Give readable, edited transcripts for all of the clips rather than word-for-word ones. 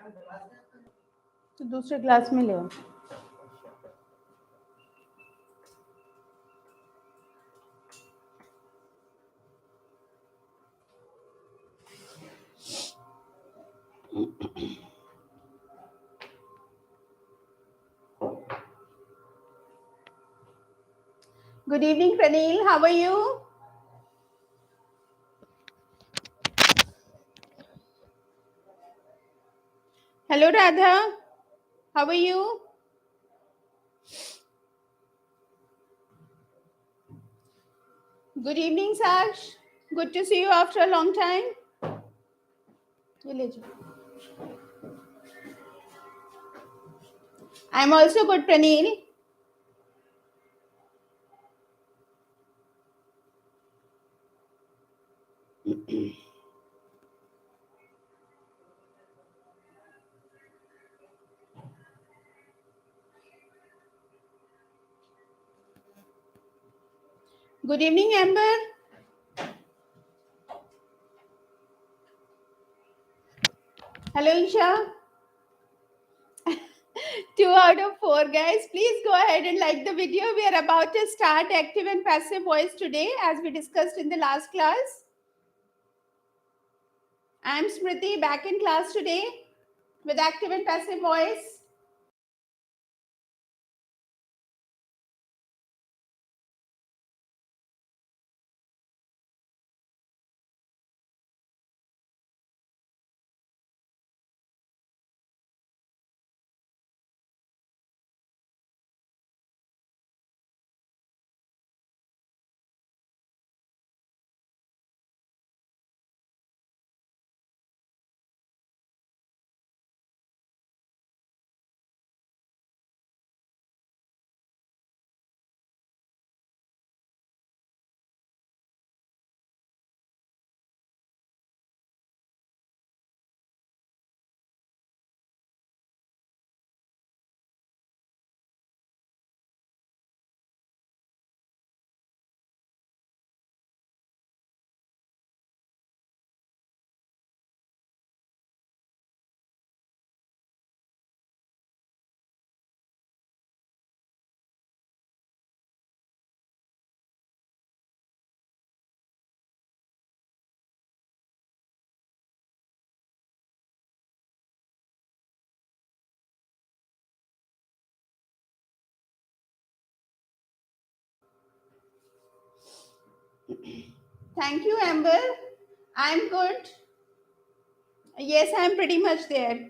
तो दूसरे क्लास में ले आओ। Good evening, Pranil. How are you? Hello, Radha. How are you? Good evening, Saksh. Good to see you after a long time. ये ले जाओ। I'm also good, Pranil. Good evening, Amber. Hello, Isha. 2 out of 4, guys. Please go ahead and like the video. We are about to start active and passive voice today, as we discussed in the last class. I'm Smriti, back in class today with active and passive voice. Thank you, Amber. I'm good. Yes, I'm pretty much there.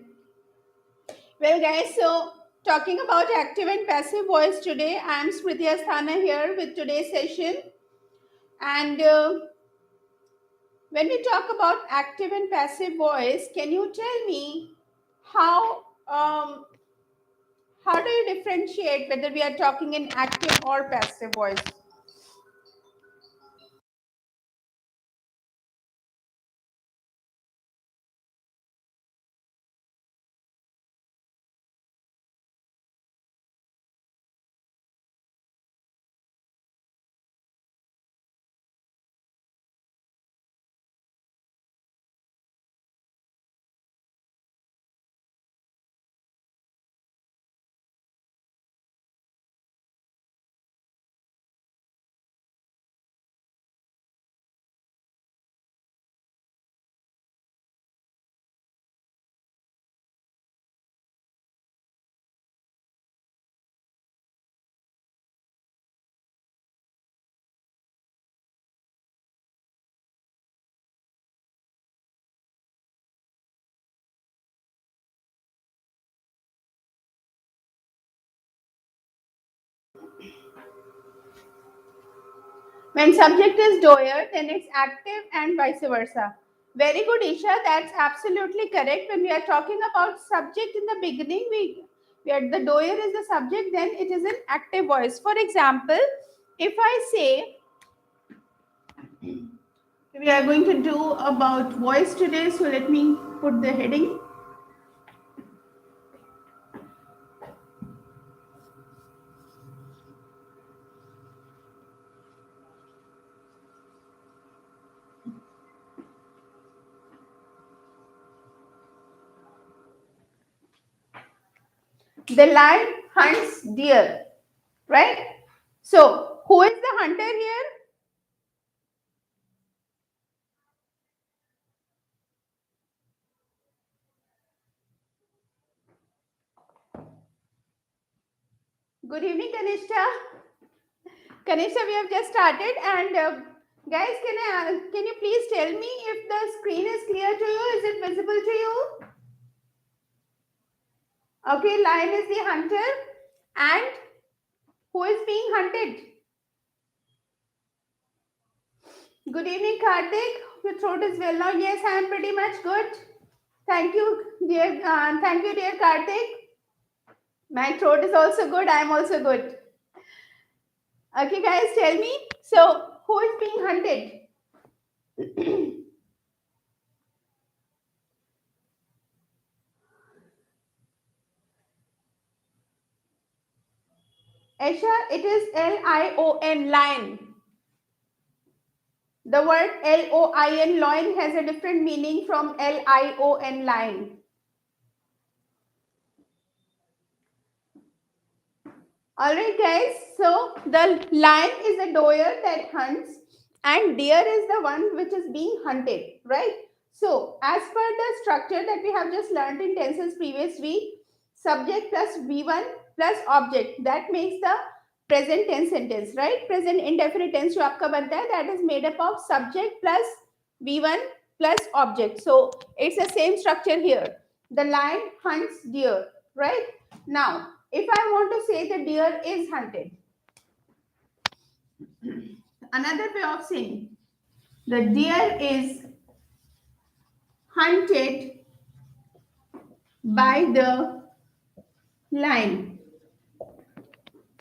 Well, guys, so talking about active and passive voice today, I'm Smriti Asthana here with today's session. And when we talk about active and passive voice, can you tell me how how do you differentiate whether we are talking in active or passive voice? When subject is doer, then it's active and vice versa. Very good, Isha. That's absolutely correct. When we are talking about subject in the beginning, we are, the doer is the subject, then it is an active voice. For example, if I say we are going to do about voice today, so let me put the heading. The lion hunts deer, right? So, who is the hunter here? Good evening, Kanishka. Kanishka, we have just started, and guys, can you please tell me if the screen is clear to you? Is it visible to you? Okay, lion is the hunter, and who is being hunted? Good evening, Karthik. Your throat is well now. Yes, I am pretty much good. Thank you, dear. Thank you, dear Karthik. My throat is also good. I am also good. Okay, guys, tell me. So, who is being hunted? Esha, it is Lion, lion. The word Loin, loin, has a different meaning from Lion, lion. Alright, guys. So the lion is a doer that hunts, and deer is the one which is being hunted, right? So, as per the structure that we have just learned in tenses previous week, subject plus V1 plus object, that makes the present tense sentence, right? Present indefinite tense जो आपका बनता है, that is made up of subject plus V1 plus object. So, it's the same structure here. The lion hunts deer, right? Now, if I want to say the deer is hunted, another way of saying the deer is hunted by the lion.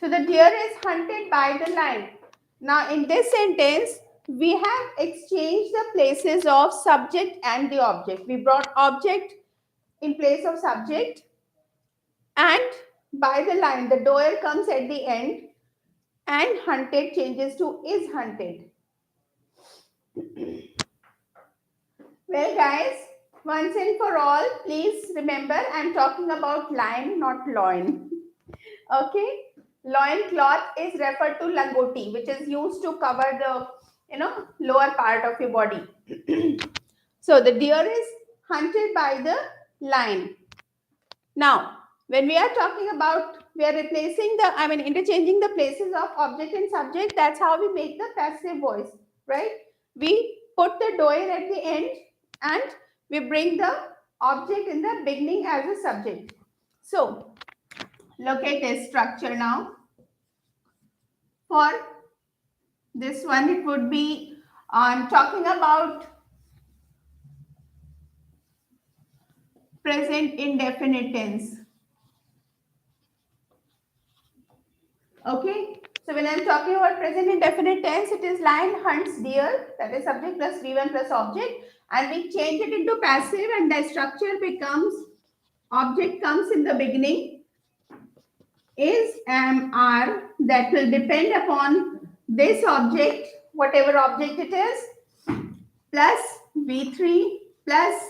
So the deer is hunted by the lion. Now in this sentence, we have exchanged the places of subject and the object. We brought object in place of subject, and by the lion, the doer comes at the end, and hunted changes to is hunted. Well, guys, once and for all, please remember I'm talking about lion, not loin. Okay, loin cloth is referred to langoti, which is used to cover the lower part of your body. So the deer is hunted by the lion. Now, when we are talking about, we are replacing the, interchanging the places of object and subject. That's how we make the passive voice, right? We put the doer at the end, and we bring the object in the beginning as a subject. So, look at this structure now. For this one, it would be talking about present indefinite tense. Okay, so when I'm talking about present indefinite tense, it is lion hunts deer, that is subject plus V1 plus object, and we change it into passive, and the structure becomes object comes in the beginning, is, am, are, that will depend upon this object, whatever object it is, plus V3 plus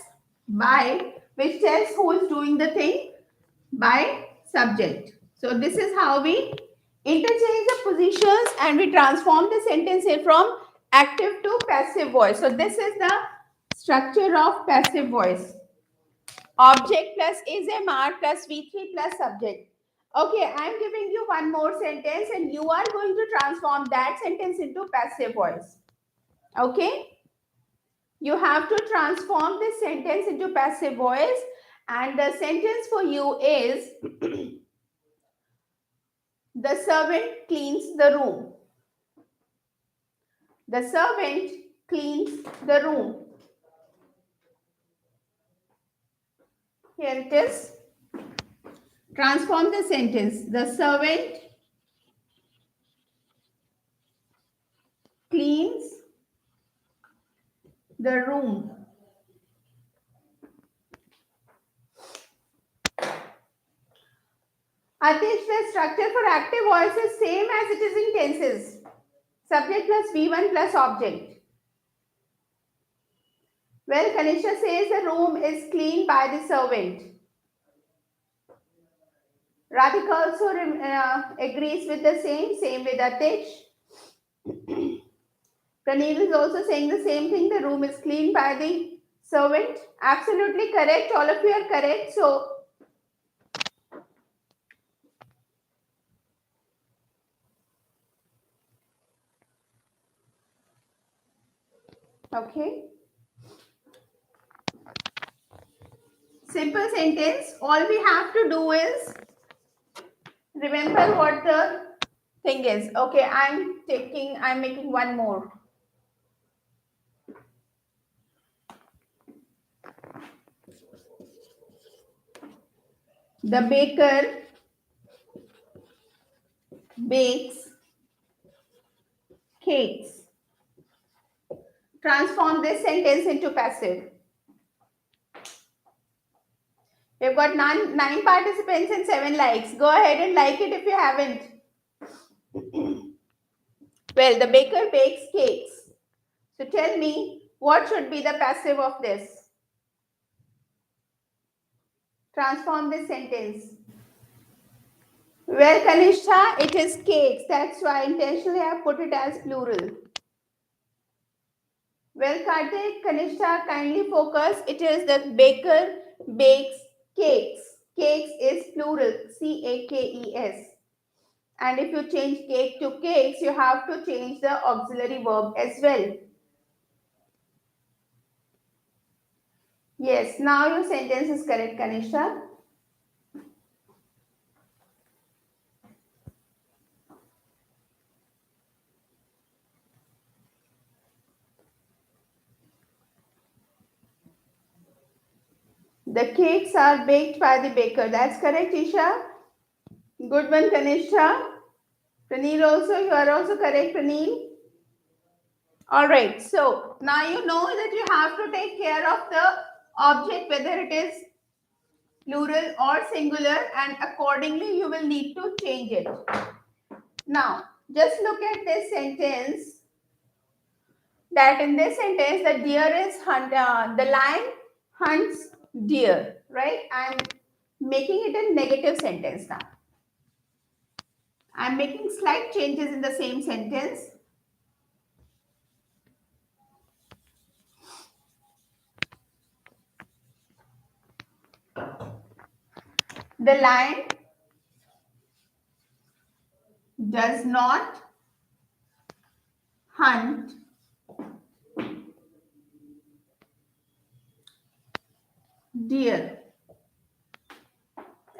by, which tells who is doing the thing, by subject. So this is how we interchange the positions, and we transform the sentence here from active to passive voice. So this is the structure of passive voice. Object plus is, am, are plus V3 plus subject. Okay, I am giving you one more sentence, and you are going to transform that sentence into passive voice. Okay, you have to transform this sentence into passive voice, and the sentence for you is the servant cleans the room. The servant cleans the room. Here it is. Transform the sentence. The servant cleans the room. Atish, the structure for active voice is same as it is in tenses. Subject plus V1 plus object. Well, Kanisha says the room is cleaned by the servant. Radhika also agrees with the same with Atish. Praneel is also saying the same thing. The room is cleaned by the servant. Absolutely correct. All of you are correct. So, okay. Simple sentence. All we have to do is remember what the thing is. Okay, I'm making one more. The baker bakes cakes. Transform this sentence into passive. We've got nine participants and 7 likes. Go ahead and like it if you haven't. Well, the baker bakes cakes. So tell me, what should be the passive of this? Transform this sentence. Well, Kanishta, it is cakes. That's why intentionally I have put it as plural. Well, Kartik, Kanishta, kindly focus. It is the baker bakes cakes. Cakes is plural, C-A-K-E-S. And if you change cake to cakes, you have to change the auxiliary verb as well. Yes, now your sentence is correct, Kanishta. The cakes are baked by the baker. That's correct, Isha. Good one, Kanishta. Praneel also, you are also correct, Praneel. All right, so now you know that you have to take care of the object, whether it is plural or singular, and accordingly you will need to change it. Now, just look at this sentence. That in this sentence, the the lion hunts deer, right? I'm making it a negative sentence now. I'm making slight changes in the same sentence. The lion does not hunt deer.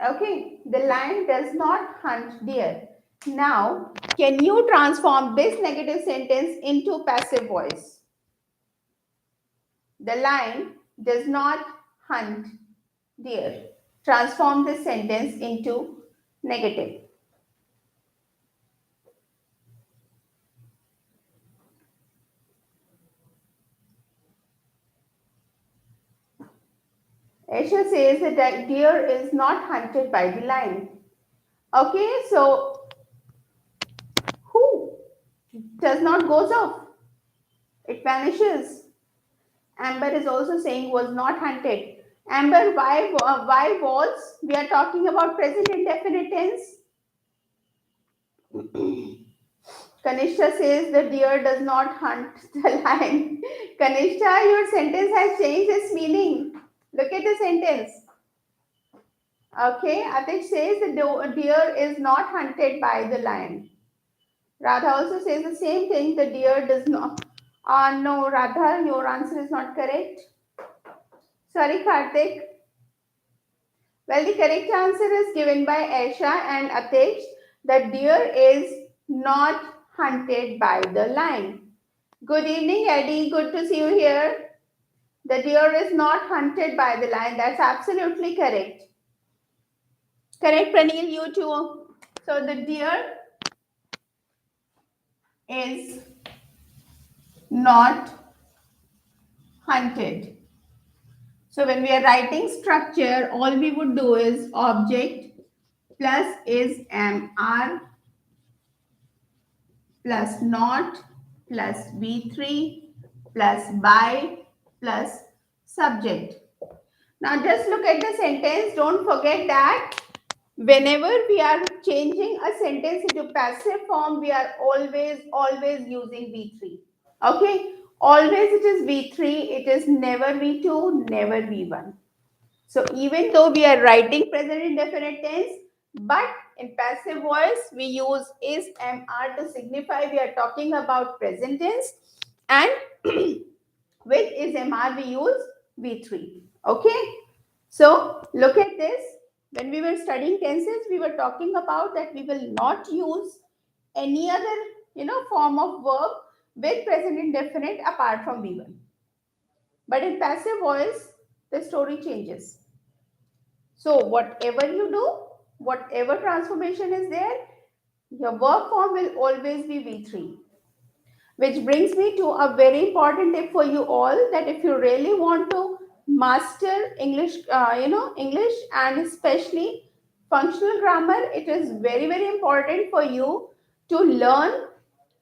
Okay, the lion does not hunt deer. Now, can you transform this negative sentence into passive voice? The lion does not hunt deer. Transform this sentence into negative. Aisha says that deer is not hunted by the lion. Okay, so who does not goes off? It vanishes. Amber is also saying was not hunted. Amber, why was? We are talking about present indefinite tense. Kanishta says the deer does not hunt the lion. Kanishta, your sentence has changed its meaning. Look at the sentence. Okay, Atish says the deer is not hunted by the lion. Radha also says the same thing. The deer does not. No, Radha, your answer is not correct. Sorry, Karthik. Well, the correct answer is given by Aisha and Atish. The deer is not hunted by the lion. Good evening, Eddie. Good to see you here. The deer is not hunted by the lion. That's absolutely correct. Correct, Praneel, you too. So the deer is not hunted. So when we are writing structure, all we would do is object plus is MR plus not plus V3 plus by plus subject. Now just look at the sentence. Don't forget that Whenever we are changing a sentence into passive form, we are always using V3. Okay, always it is V3, it is never V2, never V1. So even though we are writing present indefinite tense, but in passive voice we use is MR to signify we are talking about present tense, and with is MR we use V3. Okay, so look at this. When we were studying tenses, we were talking about that we will not use any other form of verb with present indefinite apart from V1. But in passive voice, the story changes. So whatever you do, whatever transformation is there, your verb form will always be V3. Which brings me to a very important tip for you all, that if you really want to master English, English and especially functional grammar, it is very important for you to learn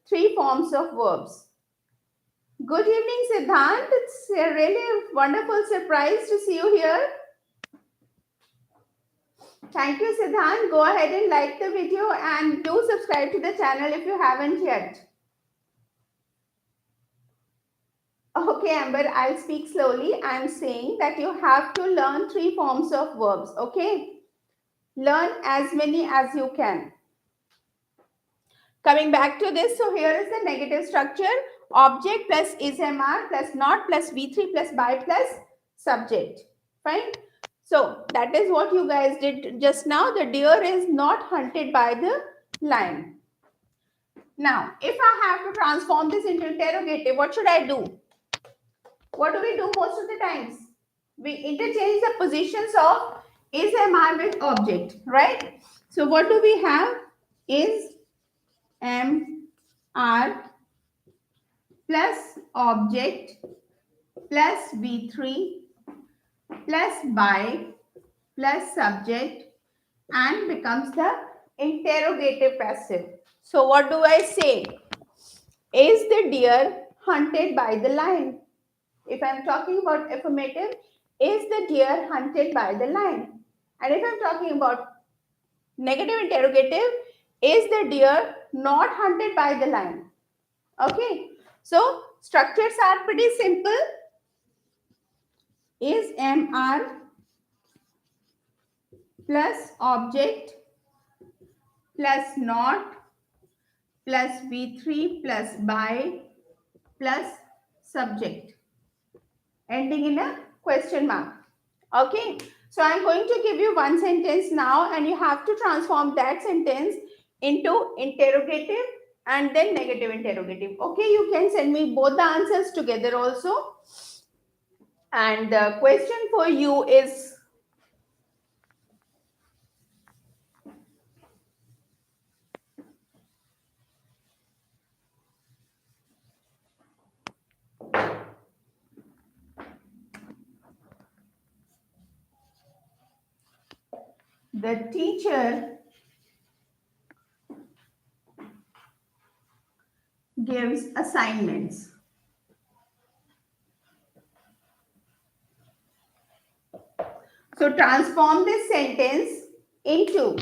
three forms of verbs. Good evening, Siddhant. It's a really wonderful surprise to see you here. Thank you, Siddhant. Go ahead and like the video and do subscribe to the channel if you haven't yet. Okay, Amber, I'll speak slowly. I'm saying that you have to learn three forms of verbs, okay? Learn as many as you can. Coming back to this, so here is the negative structure. Object plus is MR plus not plus V3 plus by plus subject. Fine? So that is what you guys did just now. The deer is not hunted by the lion. Now, if I have to transform this into interrogative, what should I do? What do we do most of the times? We interchange the positions of is MR with object, right? So what do we have? Is MR plus object plus V3 plus by plus subject and becomes the interrogative passive. So what do I say? Is the deer hunted by the lion? If I'm talking about affirmative, is the deer hunted by the lion? And if I'm talking about negative interrogative, is the deer not hunted by the lion? Okay, so structures are pretty simple. Is MR plus object plus not plus V3 plus by plus subject, ending in a question mark. Okay, so I'm going to give you one sentence now, and you have to transform that sentence into interrogative and then negative interrogative. Okay, you can send me both the answers together also. And the question for you is, the teacher gives assignments. So transform this sentence into,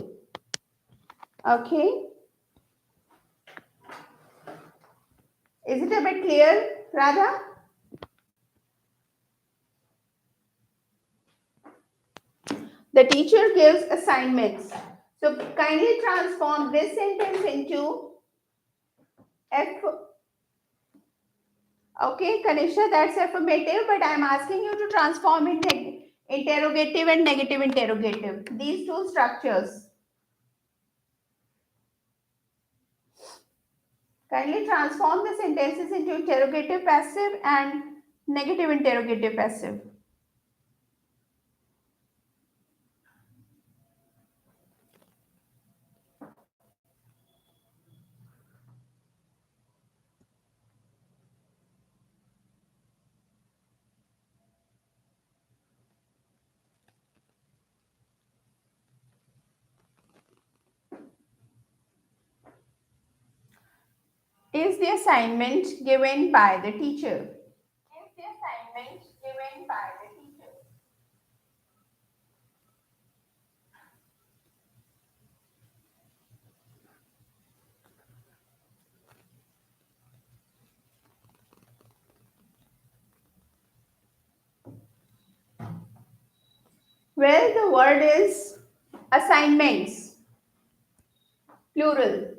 okay, is it a bit clear, Radha? The teacher gives assignments. So kindly transform this sentence into F. Okay, Kanisha, that's affirmative, but I'm asking you to transform it interrogative and negative interrogative. These two structures. Kindly transform the sentences into interrogative passive and negative interrogative passive. Is the assignment given by the teacher? Is the assignment given by the teacher? Well, the word is assignments, plural.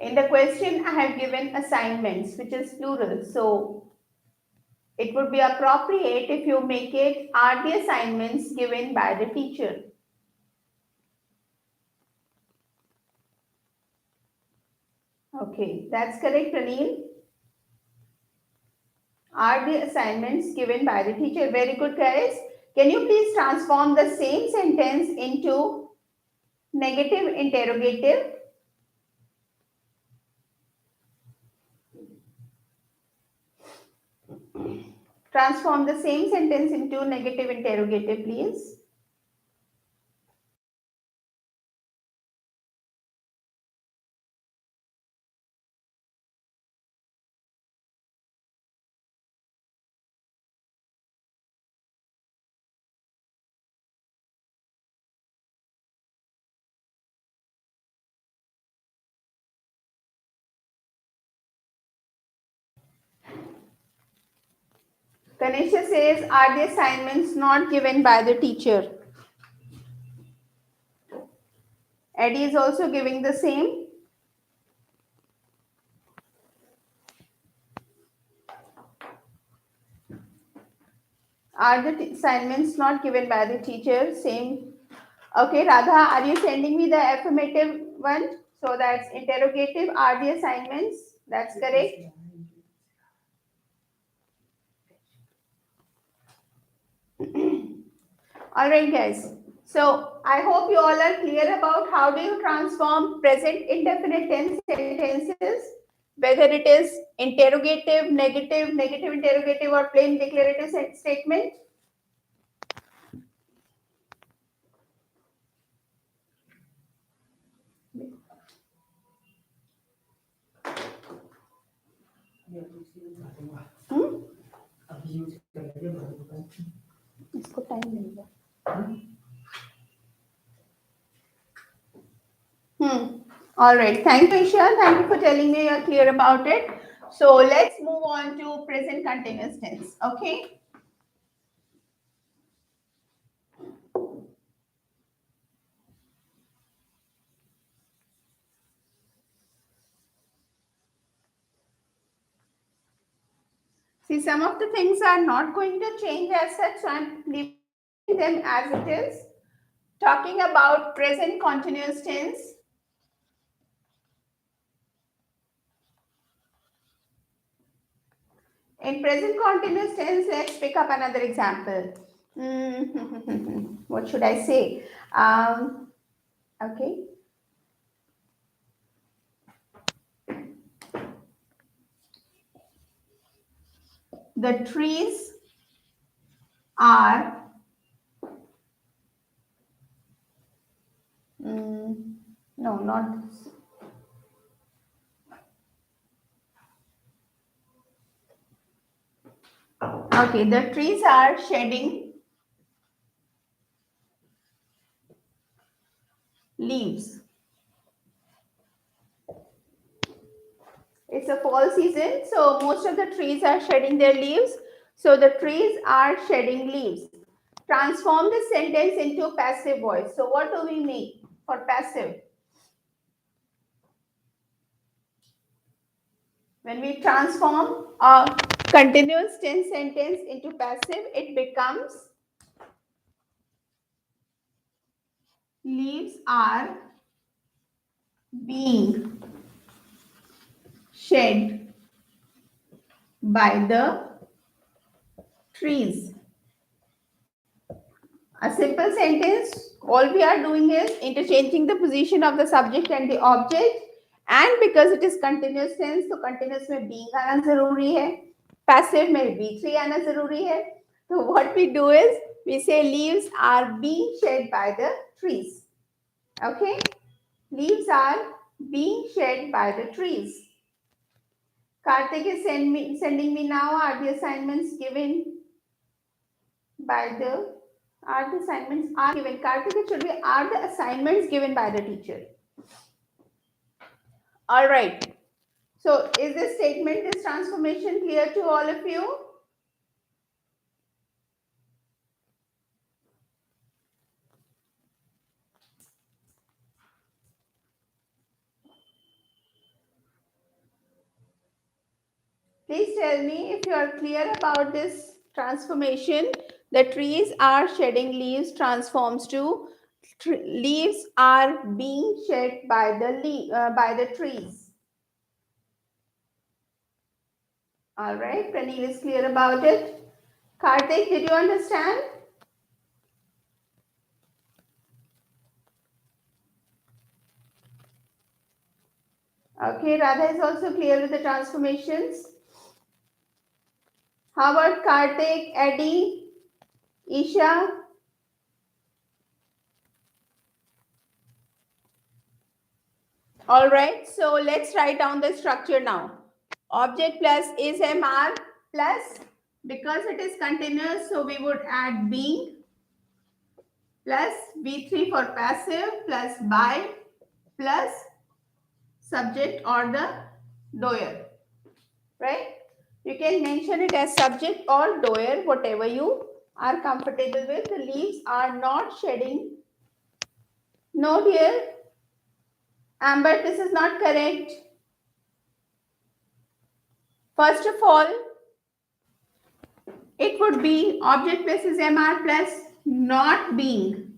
In the question, I have given assignments, which is plural. So it would be appropriate if you make it are the assignments given by the teacher. Okay, that's correct, Ranil. Are the assignments given by the teacher? Very good, guys. Can you please transform the same sentence into negative interrogative? Transform the same sentence into negative interrogative, please. Tanisha says, are the assignments not given by the teacher? Eddie is also giving the same. Are the assignments not given by the teacher? Same. Okay, Radha, are you sending me the affirmative one? So that's interrogative. Are the assignments? That's correct. All right, guys. So I hope you all are clear about how do you transform present indefinite tense sentences, whether it is interrogative, negative, negative interrogative, or plain declarative statement. इसको time मिलेगा. All right. Thank you, Isha. Thank you for telling me you're clear about it. So let's move on to present continuous tense. Okay. See, some of the things are not going to change as such, so I'm leaving them as it is. Talking about present continuous tense. In present continuous tense, let's pick up another example. What should I say? Okay. The trees are no, not this. Okay, the trees are shedding leaves. It's a fall season, so most of the trees are shedding their leaves. So the trees are shedding leaves. Transform the sentence into passive voice. So what do we mean for passive? When we transform a continuous tense sentence into passive, it becomes leaves are being shed by the trees. A simple sentence, all we are doing is interchanging the position of the subject and the object, and because it is continuous tense, तो continuous में being आना जरूरी है, passive में be3 आना जरूरी है. So what we do is we say leaves are being shed by the trees. Okay, leaves are being shed by the trees. Karthik is sending me now. Are the assignments given by the are the assignments are given? Karthik, it should be are the assignments given by the teacher. All right. So is this statement, this transformation clear to all of you? Please tell me if you are clear about this transformation. The trees are shedding leaves transforms to leaves are being shed by the trees. All right, Praneel is clear about it. Karthik, did you understand? Okay, Radha is also clear with the transformations. How about Karthik, Eddie, Isha? All right, so let's write down the structure now. Object plus is MR plus, because it is continuous, so we would add being plus V3 for passive plus by plus subject or the doer, right? You can mention it as subject or doer, whatever you are comfortable with. The leaves are not shedding. No, dear. Amber, this is not correct. First of all, it would be object plus is MR plus not being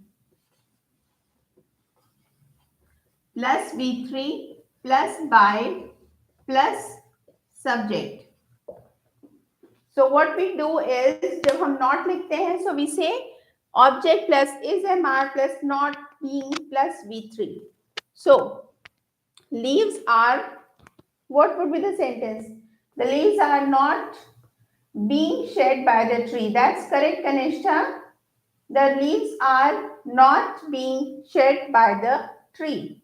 plus V3 plus by plus subject. So what we do is, जब हम not लिखते हैं, so we say object plus is MR plus not being plus V3. So leaves are, what would be the sentence? The leaves are not being shed by the tree. That's correct, Kanishta. The leaves are not being shed by the tree.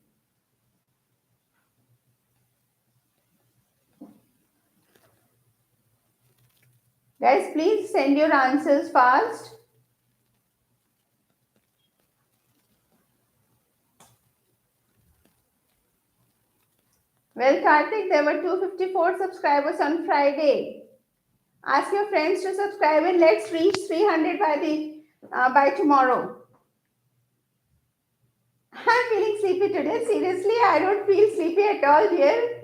Guys, please send your answers fast. Well, Karthik, there were 254 subscribers on Friday. Ask your friends to subscribe and let's reach 300 by tomorrow. I'm feeling sleepy today. Seriously, I don't feel sleepy at all, dear.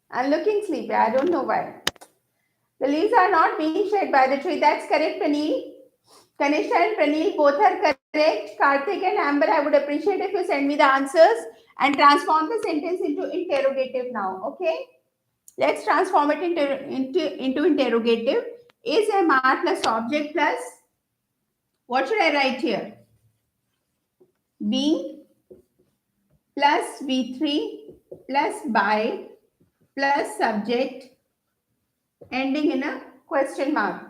I'm looking sleepy. I don't know why. The leaves are not being shed by the tree. That's correct, Praneel. Kanishka and Praneel both are correct. Karthik and Amber, I would appreciate if you send me the answers and transform the sentence into interrogative now. Okay? Let's transform it into interrogative. Is MR plus object plus, what should I write here? Being plus V3 plus by plus subject ending in a question mark.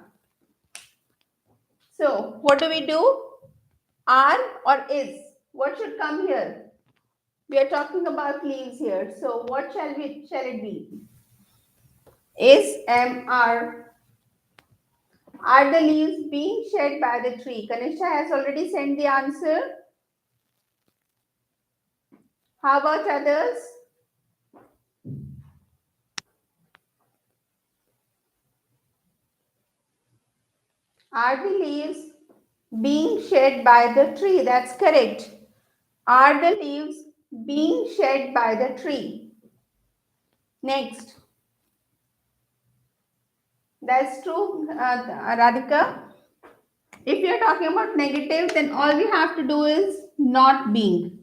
So what do we do? Are or is? What should come here? We are talking about leaves here. So what shall it be? Is MR. Are the leaves being shed by the tree? Kanishka has already sent the answer. How about others? Are the leaves being shed by the tree? That's correct. Are the leaves being shed by the tree? Next. That's true, Radhika. If you're talking about negative, then all we have to do is not being.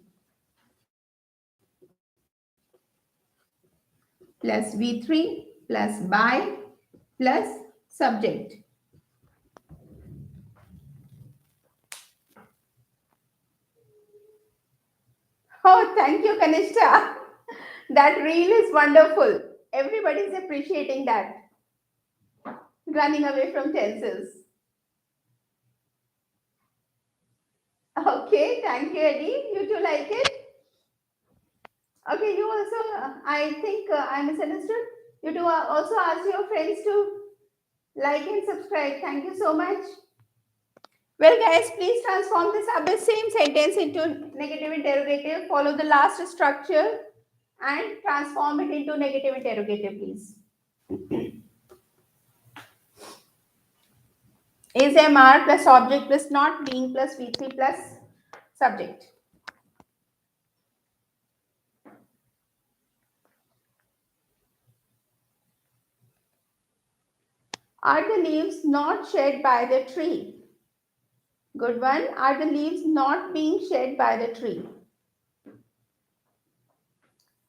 Plus V3 plus by plus subject. Oh, thank you, Kanishka. That reel is wonderful. Everybody's appreciating that. Running away from tenses. Okay, thank you, Eddie. You too like it? Okay, you also, I think I misunderstood. You too also ask your friends to like and subscribe. Thank you so much. Well, guys, please transform this same sentence into negative interrogative. Follow the last structure and transform it into negative interrogative, please. Is MR plus object plus not being plus V3 plus subject. Are the leaves not shed by the tree? Good one. Are the leaves not being shed by the tree?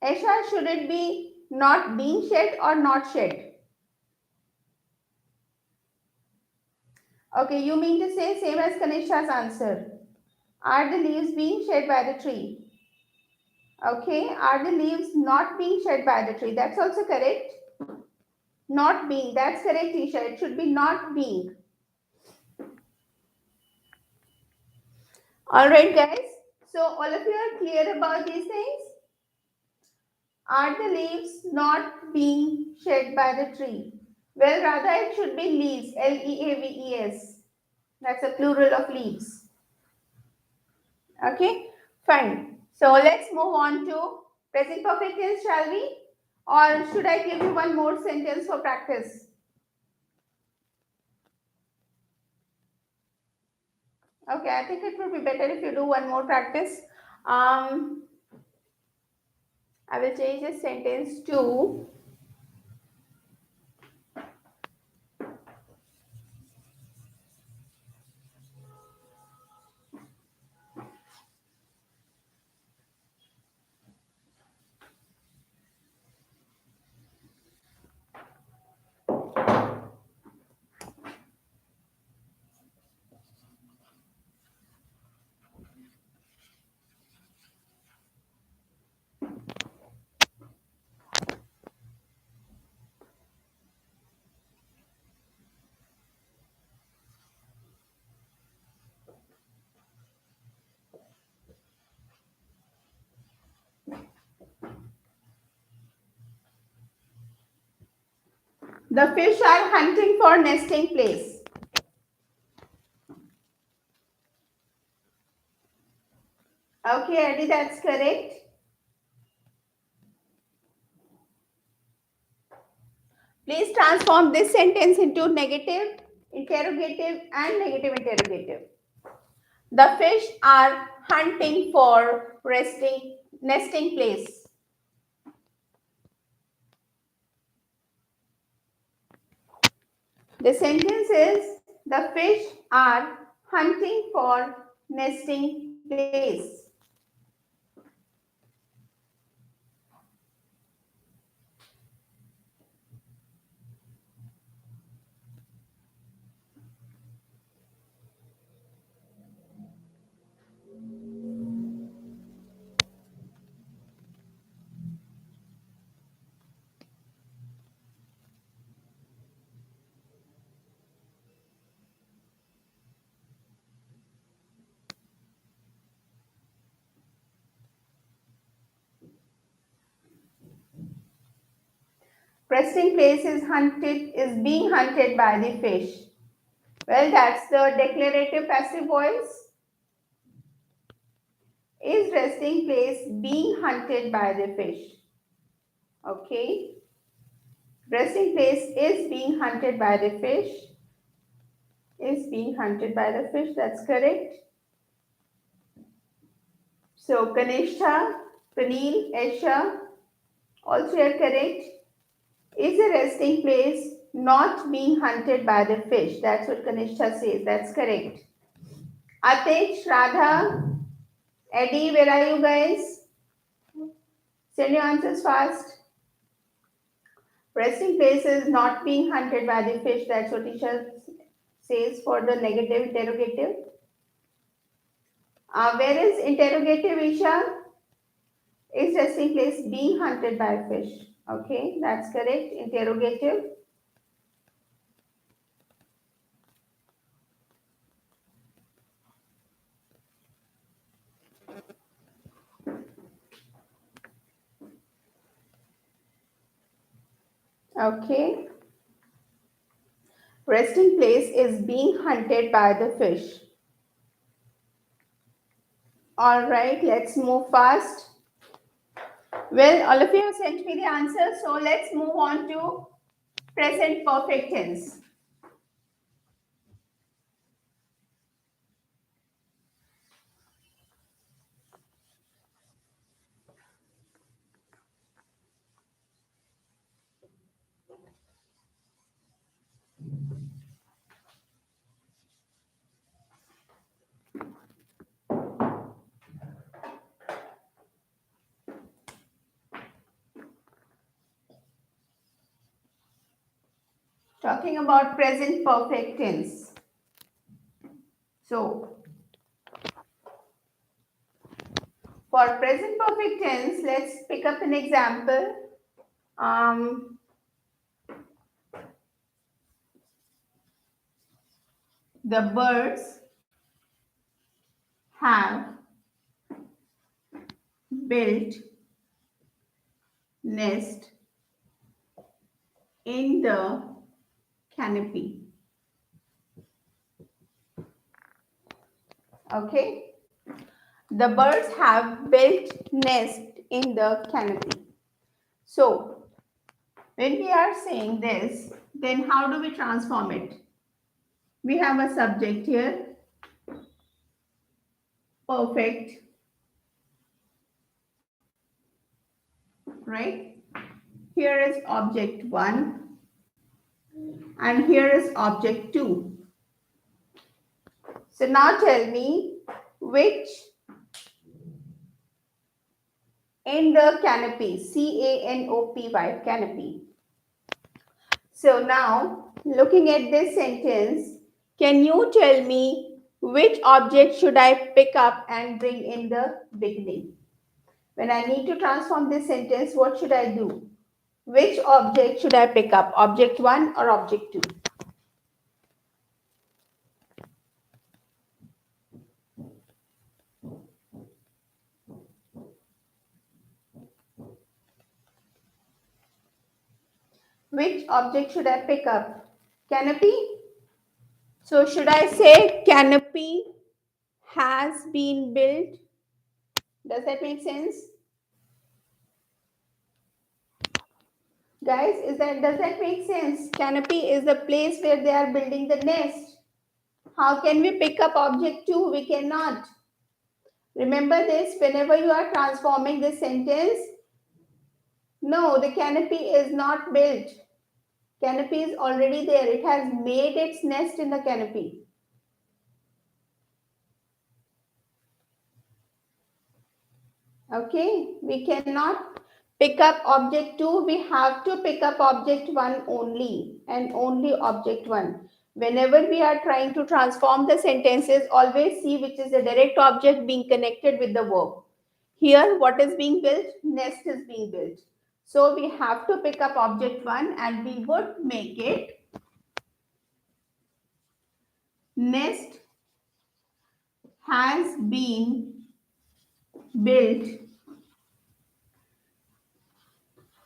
Esha, should it be not being shed or not shed? Okay, you mean to say same as Kanishka's answer. Are the leaves being shed by the tree? Okay, are the leaves not being shed by the tree? That's also correct. Not being, that's correct, Isha. It should be not being. All right, guys. So all of you are clear about these things? Are the leaves not being shed by the tree? Well, rather it should be leaves, L-E-A-V-E-S. That's a plural of leaves. Okay, fine. So let's move on to present perfect tense, shall we? Or should I give you one more sentence for practice? Okay, I think it would be better if you do one more practice. I will change this sentence to the fish are hunting for nesting place. Okay, Eddie, that's correct. Please transform this sentence into negative, interrogative, and negative interrogative. The fish are hunting for nesting place. The sentence is the fish are hunting for nesting place. Resting place is being hunted by the fish. Well, that's the declarative passive voice. Is resting place being hunted by the fish? Okay. Resting place is being hunted by the fish. Is being hunted by the fish. That's correct. So, Kanishta, Praneel, Esha, also are correct. Is a resting place not being hunted by the fish? That's what Kanishta says. That's correct. Atish, Radha, Eddie, where are you guys? Send your answers fast. Resting place is not being hunted by the fish. That's what Isha says for the negative interrogative. Where is interrogative, Isha? Is resting place being hunted by fish? Okay, that's correct. Interrogative. Okay. Resting place is being hunted by the fish. All right, let's move fast. Well, all of you have sent me the answer, so let's move on to present perfect tense. Talking about present perfect tense. So, for present perfect tense, let's pick up an example. The birds have built nest in the canopy. Okay. The birds have built nest in the canopy. So, when we are saying this, then how do we transform it? We have a subject here, perfect, right? Here is object 1 and here is object 2. So now tell me which in the canopy, canopy, canopy. So now looking at this sentence, can you tell me which object should I pick up and bring in the beginning? When I need to transform this sentence, what should I do? Which object should I pick up? Object 1 or object 2? Which object should I pick up? Canopy? So should I say canopy has been built? Does that make sense? Guys, does that make sense? Canopy is the place where they are building the nest. How can we pick up object 2? We cannot. Remember this whenever you are transforming this sentence. No, the canopy is not built. Canopy is already there. It has made its nest in the canopy. Okay, we cannot pick up object 2. We have to pick up object 1 only and only object 1. Whenever we are trying to transform the sentences, always see which is the direct object being connected with the verb. Here, what is being built? Nest is being built. So we have to pick up object 1 and we would make it nest has been built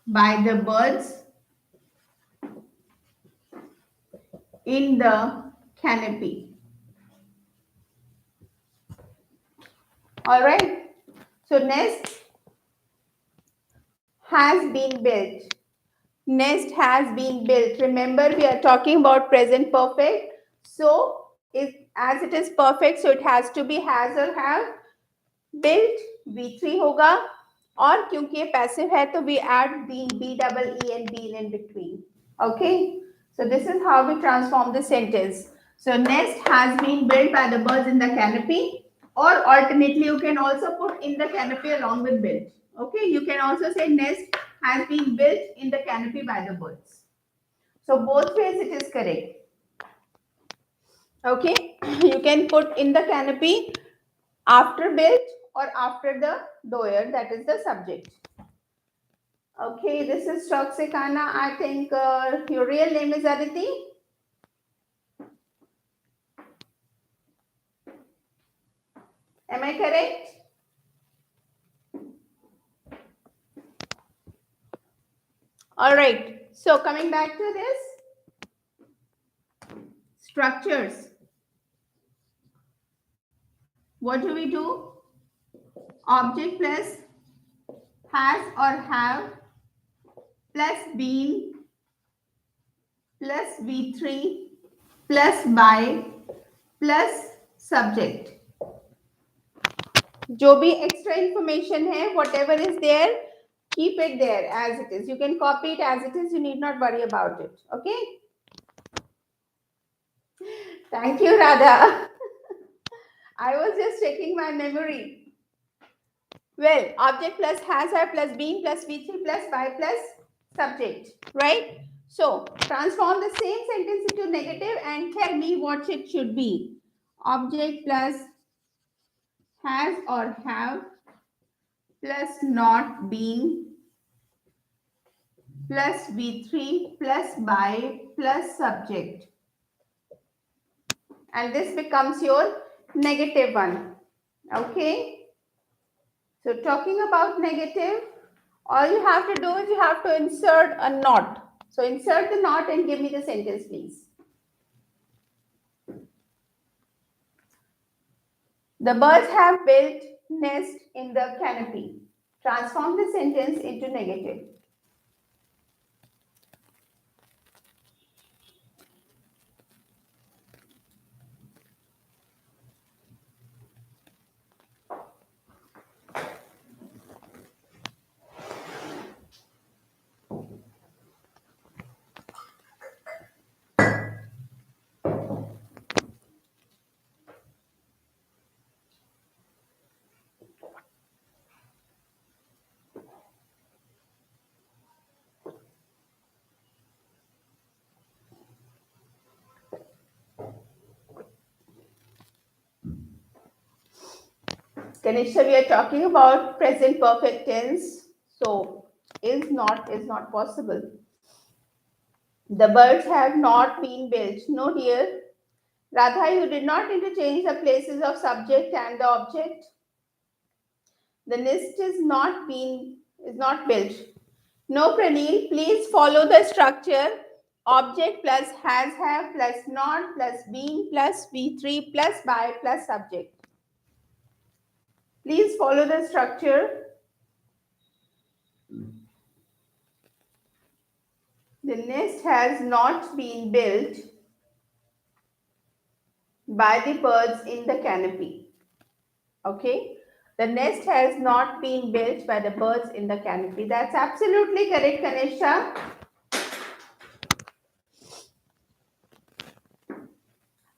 by the birds in the canopy. All right. So nest has been built. Nest has been built. Remember, we are talking about present perfect. So as it is perfect, so it has to be has or have. Built V3 होगा और क्योंकि ये passive है तो we add B double E and been in between. Okay. So this is how we transform the sentence. So nest has been built by the birds in the canopy, or alternately you can also put in the canopy along with built. Okay. You can also say nest has been built in the canopy by the birds. So both ways it is correct. Okay. You can put in the canopy after built or after the doer, that is the subject. Okay, this is Toxicana. I think your real name is Aditi. Am I correct? All right. So coming back to this, structures. What do we do? Object plus has or have plus been plus V3 plus by plus subject. जो भी extra information है, whatever is there, keep it there as it is. You can copy it as it is. You need not worry about it. Okay. Thank you, Radha. I was just checking my memory. Well, object plus has, have plus been plus V3 plus by plus subject, right? So transform the same sentence into negative and tell me what it should be. Object plus has or have plus not been plus V3 plus by plus subject. And this becomes your negative one. Okay. So talking about negative, all you have to do is you have to insert a not. So insert the not and give me the sentence, please. The birds have built nest in the canopy. Transform the sentence into negative. Kanisha, we are talking about present perfect tense. So is not possible. The birds have not been built. No, dear. Radha, you did not interchange the places of subject and the object. The nest is not built. No, Pranil, please follow the structure. Object plus has, have plus not plus been plus V3 plus by plus subject. Please follow the structure. The nest has not been built by the birds in the canopy. Okay. The nest has not been built by the birds in the canopy. That's absolutely correct, Kanisha.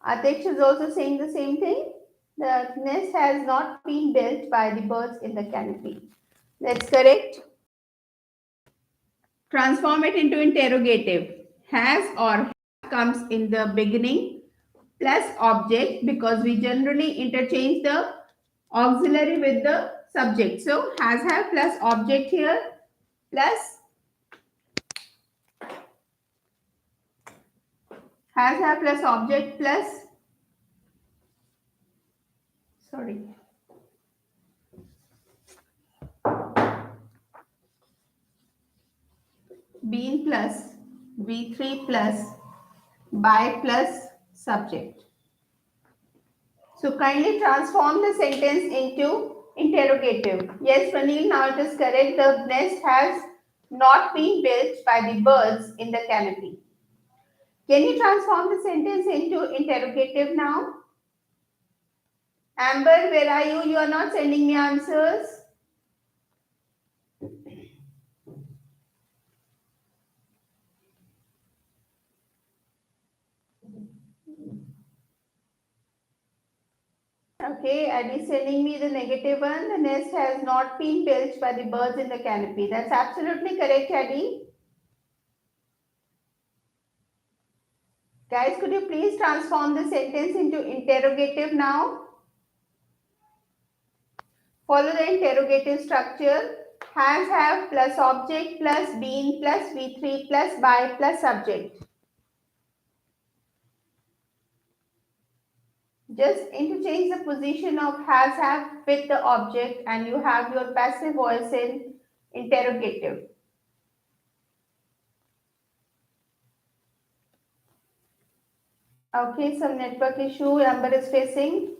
Atesh is also saying the same thing. The nest has not been built by the birds in the canopy. That's correct. Transform it into interrogative. Has or have comes in the beginning plus object because we generally interchange the auxiliary with the subject. So has, have plus object here plus has, have plus object plus sorry been plus V3 plus by plus subject. So kindly transform the sentence into interrogative. Yes, Pranil, now it is correct. The nest has not been built by the birds in the canopy. Can you transform the sentence into interrogative now? Amber, where are you? You are not sending me answers. Okay, Addy is sending me the negative one. The nest has not been built by the birds in the canopy. That's absolutely correct, Addy. Guys, could you please transform the sentence into interrogative now? Follow the interrogative structure. Has, have plus object plus been plus V3 plus by plus subject. Just interchange the position of has, have with the object and you have your passive voice in interrogative. Okay, some network issue Amber is facing.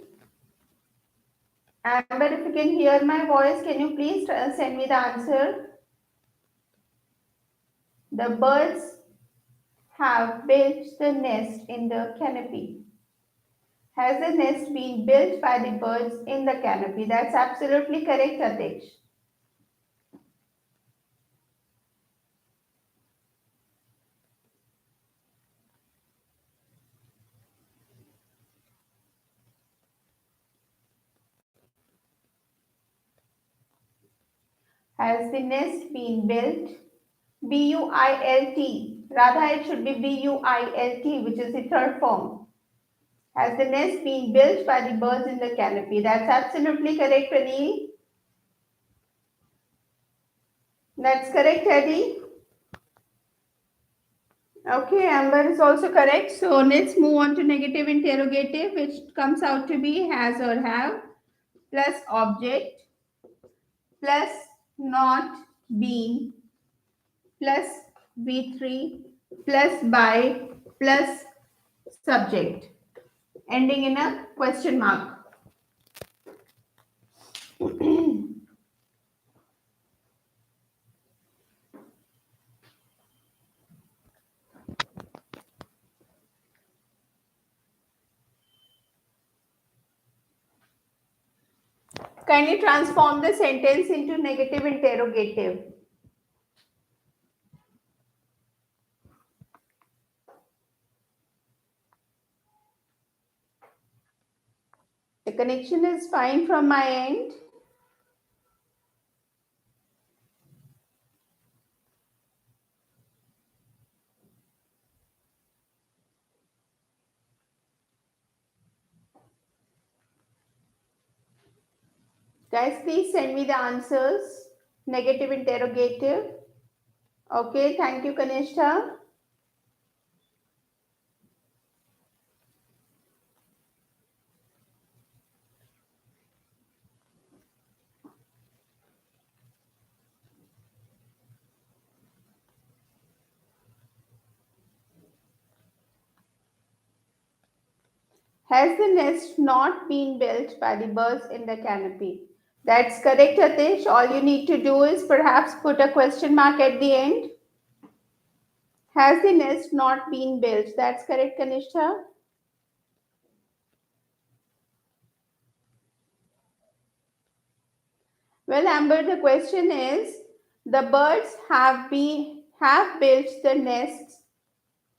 Amber, if you can hear my voice, can you please send me the answer? The birds have built the nest in the canopy. Has the nest been built by the birds in the canopy? That's absolutely correct, Atish. Has the nest been built? B-U-I-L-T. Rather, it should be B-U-I-L-T, which is the third form. Has the nest been built by the birds in the canopy? That's absolutely correct, Praneel. That's correct, Eddie. Okay, Amber is also correct. So let's move on to negative interrogative, which comes out to be has or have plus object plus not been plus V3 plus by plus subject ending in a question mark. Kindly transform the sentence into negative interrogative. The connection is fine from my end. Guys, please send me the answers. Negative interrogative. Okay, thank you, Kanishta. Has the nest not been built by the birds in the canopy? That's correct, Atish. All you need to do is perhaps put a question mark at the end. Has the nest not been built? That's correct, Kanishta. Well, Amber, the question is the birds have built the nests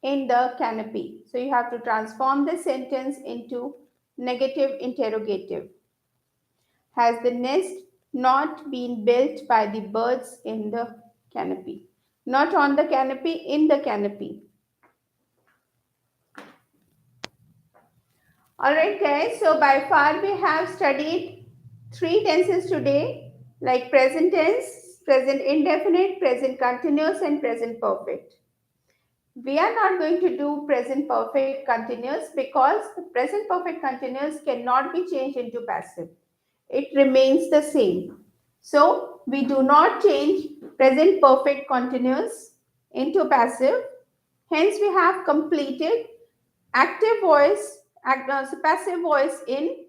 in the canopy. So you have to transform the sentence into negative interrogative. Has the nest not been built by the birds in the canopy? Not on the canopy, in the canopy. All right, guys. So by far we have studied three tenses today, like present tense, present indefinite, present continuous, and present perfect. We are not going to do present perfect continuous because the present perfect continuous cannot be changed into passive. It remains the same. So we do not change present perfect continuous into passive. Hence, we have completed active voice, passive voice in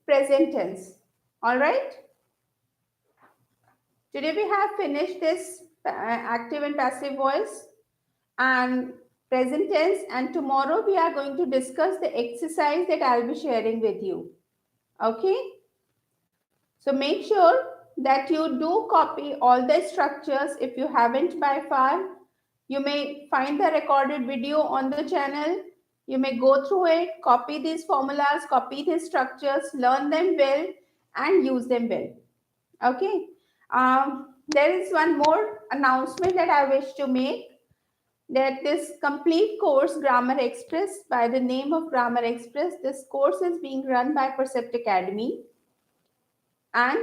present tense. All right. Today we have finished this active and passive voice and present tense, and tomorrow we are going to discuss the exercise that I'll be sharing with you. Okay. So make sure that you do copy all the structures. If you haven't by far, you may find the recorded video on the channel. You may go through it, copy these formulas, copy these structures, learn them well, and use them well. Okay. There is one more announcement that I wish to make, that this complete course, Grammar Express, by the name of Grammar Express, this course is being run by Percept Academy, and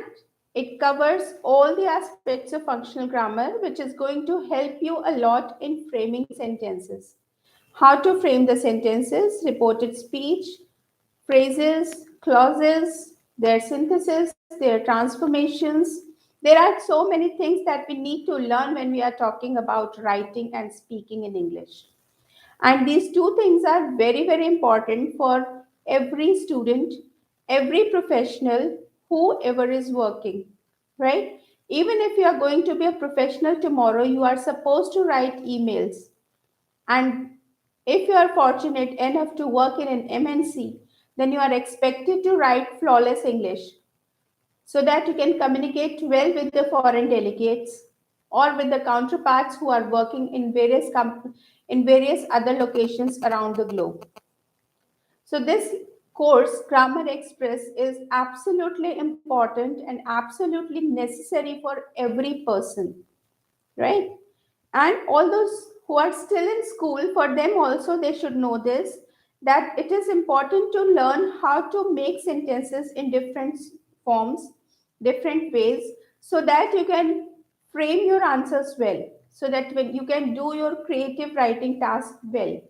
it covers all the aspects of functional grammar, which is going to help you a lot in framing sentences. How to frame the sentences, reported speech, phrases, clauses, their synthesis, their transformations. There are so many things that we need to learn when we are talking about writing and speaking in English. And these two things are very, very important for every student, every professional, whoever is working, right? Even if you are going to be a professional tomorrow, you are supposed to write emails. And if you are fortunate enough to work in an MNC, then you are expected to write flawless English so that you can communicate well with the foreign delegates or with the counterparts who are working in in various other locations around the globe. So this course, Grammar Express, is absolutely important and absolutely necessary for every person, right? And all those who are still in school, for them also they should know this, that it is important to learn how to make sentences in different forms, different ways, so that you can frame your answers well, so that when you can do your creative writing task well,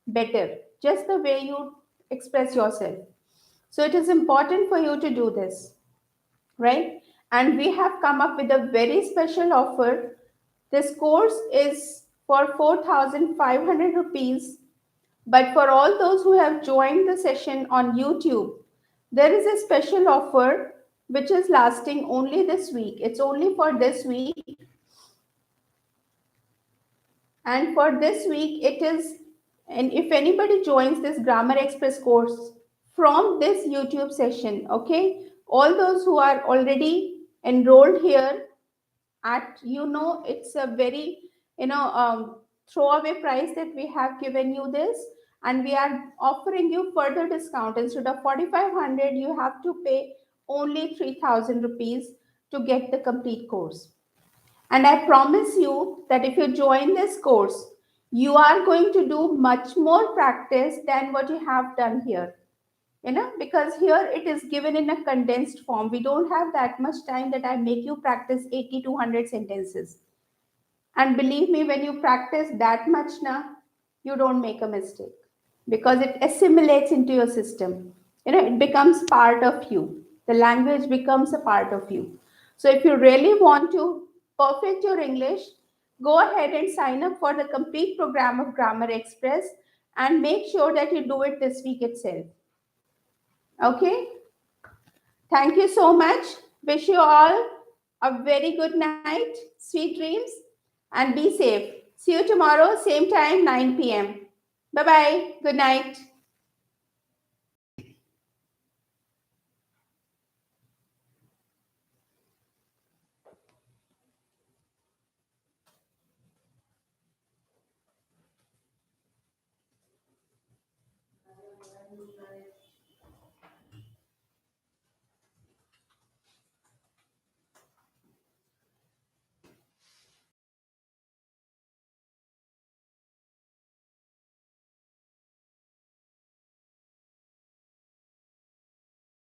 better, just the way you express yourself. So it is important for you to do this, right? And we have come up with a very special offer. This course is for 4,500 rupees, but for all those who have joined the session on YouTube, there is a special offer which is lasting only this week. It's only for this week. And for this week, it is, and if anybody joins this Grammar Express course from this YouTube session, okay, all those who are already enrolled here at, it's a very, throwaway price that we have given you this, and we are offering you further discount. Instead of 4,500, you have to pay only 3,000 rupees to get the complete course. And I promise you that if you join this course, you are going to do much more practice than what you have done here. Because here it is given in a condensed form. We don't have that much time that I make you practice 80 to 100 sentences. And believe me, when you practice that much now, you don't make a mistake because it assimilates into your system. It becomes part of you. The language becomes a part of you. So if you really want to perfect your English, go ahead and sign up for the complete program of Grammar Express and make sure that you do it this week itself. Okay? Thank you so much. Wish you all a very good night, sweet dreams, and be safe. See you tomorrow, same time, 9 p.m. Bye bye. Good night.